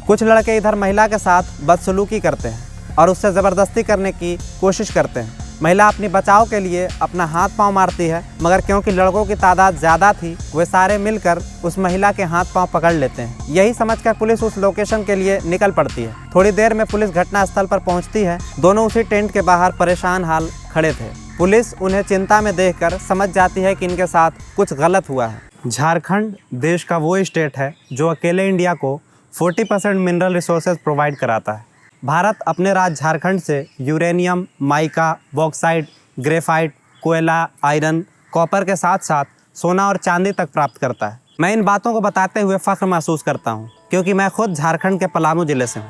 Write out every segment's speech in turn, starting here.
कुछ लड़के इधर महिला के साथ बदसलूकी करते हैं और उससे ज़बरदस्ती करने की कोशिश करते हैं। महिला अपनी बचाव के लिए अपना हाथ पांव मारती है, मगर क्योंकि लड़कों की तादाद ज़्यादा थी वे सारे मिलकर उस महिला के हाथ पांव पकड़ लेते हैं। यही समझकर पुलिस उस लोकेशन के लिए निकल पड़ती है। थोड़ी देर में पुलिस घटनास्थल पर पहुंचती है। दोनों उसी टेंट के बाहर परेशान हाल खड़े थे। पुलिस उन्हें चिंता में देखकर समझ जाती है कि इनके साथ कुछ गलत हुआ है। झारखंड देश का वो स्टेट है जो अकेले इंडिया को 40% मिनरल रिसोर्सेज प्रोवाइड कराता है। भारत अपने राज्य झारखंड से यूरेनियम, माइका, बॉक्साइट, ग्रेफाइट, कोयला, आयरन, कॉपर के साथ साथ सोना और चांदी तक प्राप्त करता है। मैं इन बातों को बताते हुए फ़ख्र महसूस करता हूँ क्योंकि मैं खुद झारखंड के पलामू ज़िले से हूँ।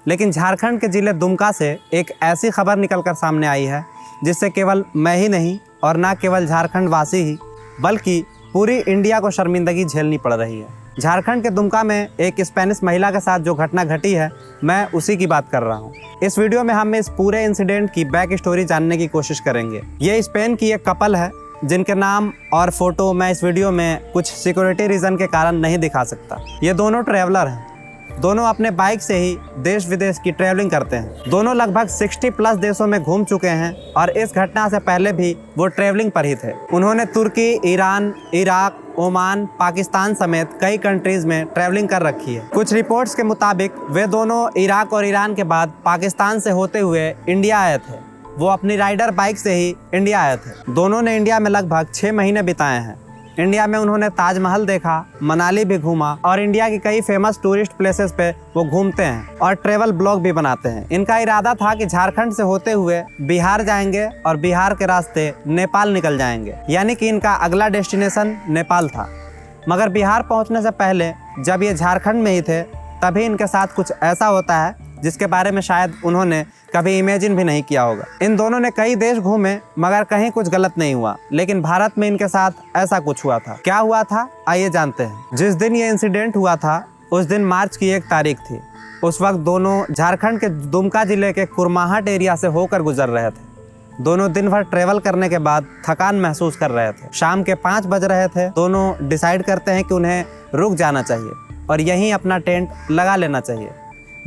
लेकिन झारखंड के ज़िले दुमका से एक ऐसी खबर निकलकर सामने आई है जिससे केवल मैं ही नहीं और ना केवल झारखंड वासी ही बल्कि पूरी इंडिया को शर्मिंदगी झेलनी पड़ रही है। झारखंड के दुमका में एक स्पेनिश महिला के साथ जो घटना घटी है, मैं उसी की बात कर रहा हूँ। इस वीडियो में हम इस पूरे इंसिडेंट की बैक स्टोरी जानने की कोशिश करेंगे। ये स्पेन की एक कपल है जिनके नाम और फोटो मैं इस वीडियो में कुछ सिक्योरिटी रीज़न के कारण नहीं दिखा सकता। ये दोनों ट्रैवलर हैं। दोनों अपने बाइक से ही देश विदेश की ट्रैवलिंग करते हैं। दोनों लगभग 60+ देशों में घूम चुके हैं और इस घटना से पहले भी वो ट्रैवलिंग पर ही थे। उन्होंने तुर्की, ईरान, इराक, ओमान, पाकिस्तान समेत कई कंट्रीज में ट्रैवलिंग कर रखी है। कुछ रिपोर्ट्स के मुताबिक वे दोनों इराक और ईरान के बाद पाकिस्तान से होते हुए इंडिया आए थे। वो अपनी राइडर बाइक से ही इंडिया आए थे। दोनों ने इंडिया में लगभग 6 महीने बिताए हैं। इंडिया में उन्होंने ताजमहल देखा, मनाली भी घूमा और इंडिया की कई फेमस टूरिस्ट प्लेसेस पे वो घूमते हैं और ट्रेवल ब्लॉग भी बनाते हैं। इनका इरादा था कि झारखंड से होते हुए बिहार जाएंगे और बिहार के रास्ते नेपाल निकल जाएंगे, यानी कि इनका अगला डेस्टिनेशन नेपाल था। मगर बिहार पहुंचने से पहले जब ये झारखंड में ही थे तभी इनके साथ कुछ ऐसा होता है जिसके बारे में शायद उन्होंने कभी इमेजिन भी नहीं किया होगा। इन दोनों ने कई देश घूमे मगर कहीं कुछ गलत नहीं हुआ, लेकिन भारत में इनके साथ ऐसा कुछ हुआ था। क्या हुआ था आइए जानते हैं। जिस दिन ये इंसिडेंट हुआ था उस दिन मार्च की 1 तारीख थी। उस वक्त दोनों झारखंड के दुमका जिले के कुरमाहट एरिया से होकर गुजर रहे थे। दोनों दिन भर ट्रेवल करने के बाद थकान महसूस कर रहे थे। शाम के 5 बज रहे थे। दोनों डिसाइड करते हैं कि उन्हें रुक जाना चाहिए और यहीं अपना टेंट लगा लेना चाहिए।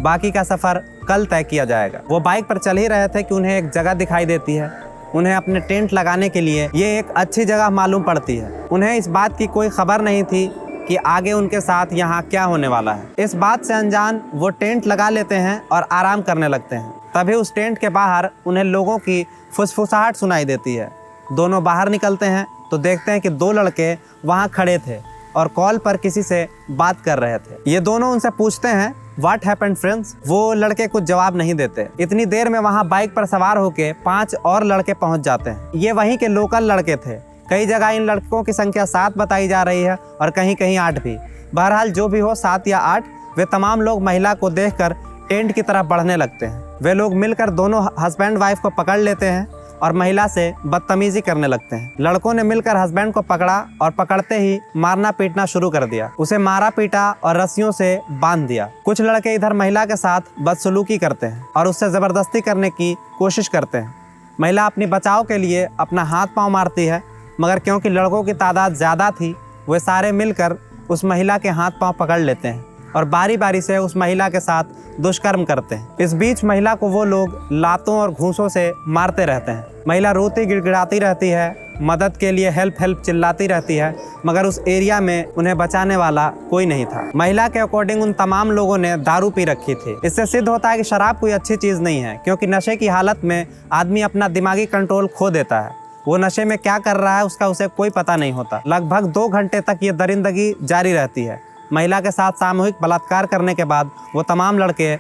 बाकी का सफ़र कल तय किया जाएगा। वो बाइक पर चल ही रहे थे कि उन्हें एक जगह दिखाई देती है। उन्हें अपने टेंट लगाने के लिए ये एक अच्छी जगह मालूम पड़ती है। उन्हें इस बात की कोई खबर नहीं थी कि आगे उनके साथ यहाँ क्या होने वाला है। इस बात से अनजान वो टेंट लगा लेते हैं और आराम करने लगते हैं। तभी उस टेंट के बाहर उन्हें लोगों की फुसफुसाहट सुनाई देती है। दोनों बाहर निकलते हैं तो देखते हैं कि 2 लड़के वहाँ खड़े थे और कॉल पर किसी से बात कर रहे थे। ये दोनों उनसे पूछते हैं What happened friends? वो लड़के कुछ जवाब नहीं देते। इतनी देर में वहाँ बाइक पर सवार होके 5 और लड़के पहुँच जाते हैं। ये वहीं के लोकल लड़के थे। कई जगह इन लड़कों की संख्या 7 बताई जा रही है और कहीं कहीं 8 भी। बहरहाल जो भी हो 7 या 8, वे तमाम लोग महिला को देखकर टेंट की तरफ बढ़ने लगते हैं। वे लोग मिलकर दोनों हस्बैंड वाइफ को पकड़ लेते हैं और महिला से बदतमीजी करने लगते हैं। लड़कों ने मिलकर हस्बैंड को पकड़ा और पकड़ते ही मारना पीटना शुरू कर दिया। उसे मारा पीटा और रस्सियों से बांध दिया। कुछ लड़के इधर महिला के साथ बदसलूकी करते हैं और उससे ज़बरदस्ती करने की कोशिश करते हैं। महिला अपनी बचाव के लिए अपना हाथ पांव मारती है, मगर क्योंकि लड़कों की तादाद ज़्यादा थी वे सारे मिलकर उस महिला के हाथ पांव पकड़ लेते हैं और बारी बारी से उस महिला के साथ दुष्कर्म करते हैं। इस बीच महिला को वो लोग लातों और घूंसों से मारते रहते हैं। महिला रोती गिड़गिड़ाती रहती है, मदद के लिए हेल्प हेल्प चिल्लाती रहती है, मगर उस एरिया में उन्हें बचाने वाला कोई नहीं था। महिला के अकॉर्डिंग उन तमाम लोगों ने दारू पी रखी थी। इससे सिद्ध होता है कि शराब कोई अच्छी चीज़ नहीं है, क्योंकि नशे की हालत में आदमी अपना दिमागी कंट्रोल खो देता है। वो नशे में क्या कर रहा है उसका उसे कोई पता नहीं होता। लगभग 2 घंटे तक ये दरिंदगी जारी रहती है। महिला के साथ सामूहिक बलात्कार करने के बाद वो तमाम लड़के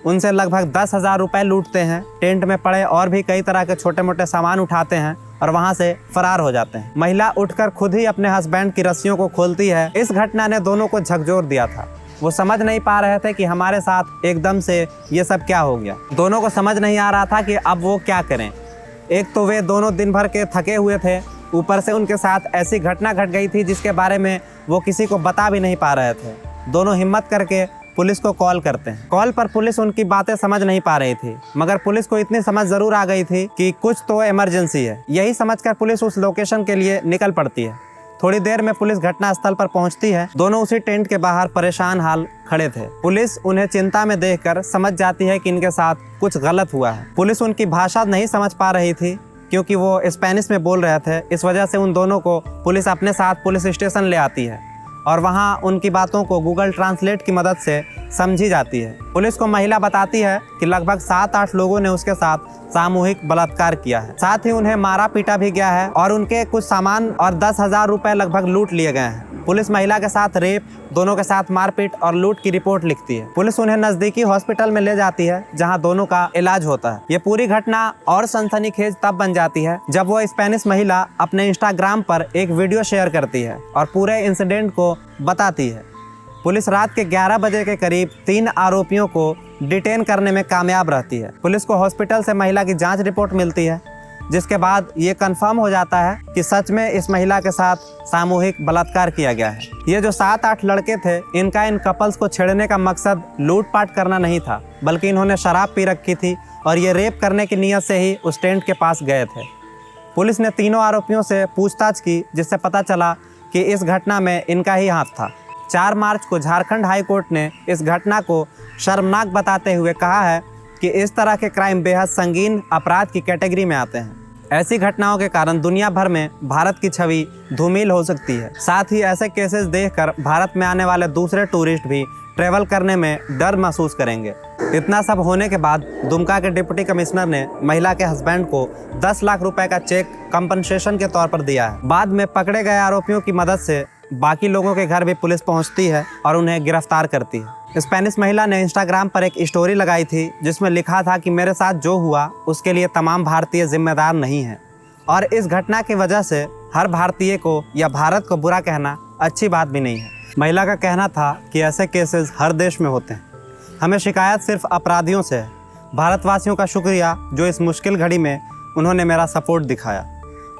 उनसे लगभग 10,000 रुपये लूटते हैं। टेंट में पड़े और भी कई तरह के छोटे मोटे सामान उठाते हैं और वहां से फरार हो जाते हैं। महिला उठकर खुद ही अपने हस्बैंड की रस्सियों को खोलती है। इस घटना ने दोनों को झकझोर दिया था। वो समझ नहीं पा रहे थे कि हमारे साथ एकदम से ये सब क्या हो गया। दोनों को समझ नहीं आ रहा था कि अब वो क्या करें। एक तो वे दोनों दिन भर के थके हुए थे, ऊपर से उनके साथ ऐसी घटना घट गई थी जिसके बारे में वो किसी को बता भी नहीं पा रहे थे। दोनों हिम्मत करके पुलिस को कॉल करते हैं। कॉल पर पुलिस उनकी बातें समझ नहीं पा रही थी, मगर पुलिस को इतनी समझ जरूर आ गई थी कि कुछ तो इमरजेंसी है। यही समझकर पुलिस उस लोकेशन के लिए निकल पड़ती है। थोड़ी देर में पुलिस घटनास्थल पर पहुंचती है। दोनों उसी टेंट के बाहर परेशान हाल खड़े थे। पुलिस उन्हें चिंता में देखकर समझ जाती है कि इनके साथ कुछ गलत हुआ है। पुलिस उनकी भाषा नहीं समझ पा रही थी क्योंकि वो स्पेनिश में बोल रहे थे। इस वजह से उन दोनों को पुलिस अपने साथ पुलिस स्टेशन ले आती है और वहाँ उनकी बातों को गूगल ट्रांसलेट की मदद से समझी जाती है। पुलिस को महिला बताती है कि लगभग 7-8 लोगों ने उसके साथ सामूहिक बलात्कार किया है। साथ ही उन्हें मारा पीटा भी गया है और उनके कुछ सामान और 10,000 रुपए लगभग लूट लिए गए हैं। पुलिस महिला के साथ रेप, दोनों के साथ मारपीट और लूट की रिपोर्ट लिखती है। पुलिस उन्हें नजदीकी हॉस्पिटल में ले जाती है जहां दोनों का इलाज होता है। ये पूरी घटना और सनसनीखेज तब बन जाती है जब वो स्पेनिश महिला अपने इंस्टाग्राम पर एक वीडियो शेयर करती है और पूरे इंसिडेंट को बताती है। पुलिस रात के 11 बजे के करीब 3 आरोपियों को डिटेन करने में कामयाब रहती है। पुलिस को हॉस्पिटल से महिला की जांच रिपोर्ट मिलती है, जिसके बाद ये कंफर्म हो जाता है कि सच में इस महिला के साथ सामूहिक बलात्कार किया गया है। ये जो 7-8 लड़के थे, इनका इन कपल्स को छेड़ने का मकसद लूटपाट करना नहीं था, बल्कि इन्होंने शराब पी रखी थी और ये रेप करने की नीयत से ही उस टेंट के पास गए थे। पुलिस ने तीनों आरोपियों से पूछताछ की, जिससे पता चला कि इस घटना में इनका ही हाथ था। 4 मार्च को झारखंड हाई कोर्ट ने इस घटना को शर्मनाक बताते हुए कहा है कि इस तरह के क्राइम बेहद संगीन अपराध की कैटेगरी में आते हैं। ऐसी घटनाओं के कारण दुनिया भर में भारत की छवि धूमिल हो सकती है। साथ ही ऐसे केसेस देखकर भारत में आने वाले दूसरे टूरिस्ट भी ट्रैवल करने में डर महसूस करेंगे। इतना सब होने के बाद दुमका के डिप्टी कमिश्नर ने महिला के हस्बैंड को 10 लाख रुपए का चेक कंपनसेशन के तौर पर दिया है। बाद में पकड़े गए आरोपियों की मदद से बाकी लोगों के घर भी पुलिस पहुंचती है और उन्हें गिरफ्तार करती है। स्पेनिश महिला ने इंस्टाग्राम पर एक स्टोरी लगाई थी जिसमें लिखा था कि मेरे साथ जो हुआ उसके लिए तमाम भारतीय जिम्मेदार नहीं हैं और इस घटना की वजह से हर भारतीय को या भारत को बुरा कहना अच्छी बात भी नहीं है। महिला का कहना था कि ऐसे केसेस हर देश में होते हैं, हमें शिकायत सिर्फ अपराधियों से है। भारतवासियों का शुक्रिया जो इस मुश्किल घड़ी में उन्होंने मेरा सपोर्ट दिखाया।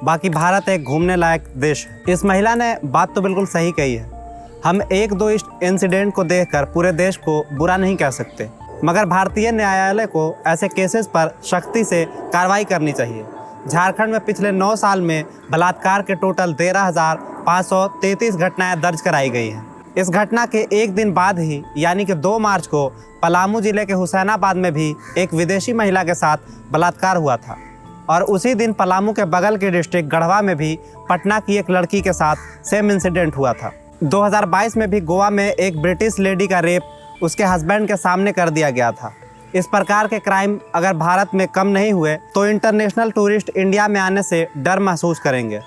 बाकी भारत एक घूमने लायक देश है। इस महिला ने बात तो बिल्कुल सही कही है। हम 1-2 इंसिडेंट को देखकर पूरे देश को बुरा नहीं कह सकते, मगर भारतीय न्यायालय को ऐसे केसेस पर सख्ती से कार्रवाई करनी चाहिए। झारखंड में पिछले 9 साल में बलात्कार के टोटल 13,533 घटनाएं दर्ज कराई गई हैं। इस घटना के एक दिन बाद ही यानी कि 2 मार्च को पलामू जिले के हुसैनाबाद में भी एक विदेशी महिला के साथ बलात्कार हुआ था और उसी दिन पलामू के बगल के डिस्ट्रिक्ट गढ़वा में भी पटना की एक लड़की के साथ सेम इंसिडेंट हुआ था। 2022 में भी गोवा में एक ब्रिटिश लेडी का रेप उसके हस्बैंड के सामने कर दिया गया था। इस प्रकार के क्राइम अगर भारत में कम नहीं हुए तो इंटरनेशनल टूरिस्ट इंडिया में आने से डर महसूस करेंगे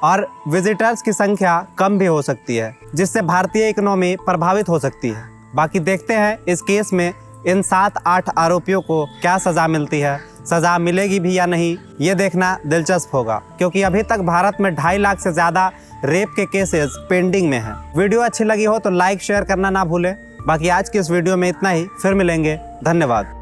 और विजिटर्स की संख्या कम भी हो सकती है, जिससे भारतीय इकोनॉमी प्रभावित हो सकती है। बाकी देखते हैं इस केस में इन 7-8 आरोपियों को क्या सज़ा मिलती है, सज़ा मिलेगी भी या नहीं, ये देखना दिलचस्प होगा, क्योंकि अभी तक भारत में 2.5 लाख से ज़्यादा रेप के केसेस पेंडिंग में हैं। वीडियो अच्छी लगी हो तो लाइक शेयर करना ना भूलें। बाकी आज की इस वीडियो में इतना ही, फिर मिलेंगे। धन्यवाद।